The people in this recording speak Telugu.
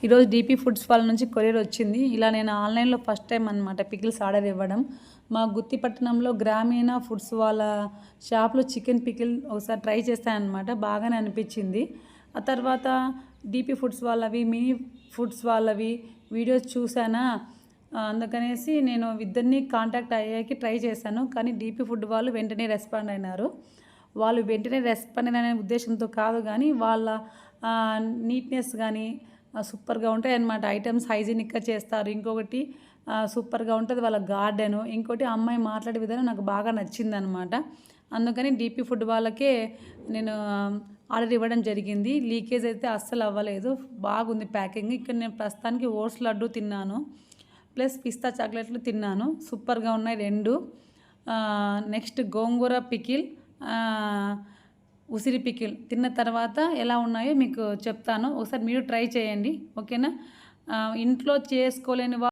ఈరోజు డీపీ ఫుడ్స్ వాళ్ళ నుంచి కొరియర్ వచ్చింది. ఇలా నేను ఆన్లైన్లో ఫస్ట్ టైం అనమాట పికిల్స్ ఆర్డర్ ఇవ్వడం. మా గుత్తిపట్టణంలో గ్రామీణ ఫుడ్స్ వాళ్ళ షాప్లో చికెన్ పికిల్ ఒకసారి ట్రై చేస్తానమాట. బాగానే అనిపించింది. ఆ తర్వాత డీపీ ఫుడ్స్ వాళ్ళవి, మినీ ఫుడ్స్ వాళ్ళవి వీడియోస్ చూసానా, అందుకనేసి నేను ఇద్దరిని కాంటాక్ట్ అయ్యాకి ట్రై చేశాను. కానీ డీపీ ఫుడ్ వాళ్ళు వెంటనే రెస్పాండ్ అయినారు. వాళ్ళు వెంటనే రెస్పాండ్ అనే ఉద్దేశంతో కాదు, కానీ వాళ్ళ నీట్నెస్ కానీ సూపర్గా ఉంటాయి అన్నమాట. ఐటమ్స్ హైజీనిక్గా చేస్తారు. ఇంకొకటి సూపర్గా ఉంటుంది వాళ్ళ గార్డెను. ఇంకోటి అమ్మాయి మాట్లాడే విధానం నాకు బాగా నచ్చిందనమాట. అందుకని డీపీ ఫుడ్ వాళ్ళకే నేను ఆర్డర్ ఇవ్వడం జరిగింది. లీకేజ్ అయితే అస్సలు అవ్వలేదు, బాగుంది ప్యాకింగ్. ఇక్కడ నేను ప్రస్తుతానికి ఓట్స్ లడ్డు తిన్నాను, ప్లస్ పిస్తా చాక్లెట్లు తిన్నాను. సూపర్గా ఉన్నాయి రెండు. నెక్స్ట్ గోంగూర పికిల్, ఉసిరి పికిల్ తిన్న తర్వాత ఎలా ఉన్నాయో మీకు చెప్తాను. ఒకసారి మీరు ట్రై చేయండి, ఓకేనా. ఇంట్లో చేసుకోలేని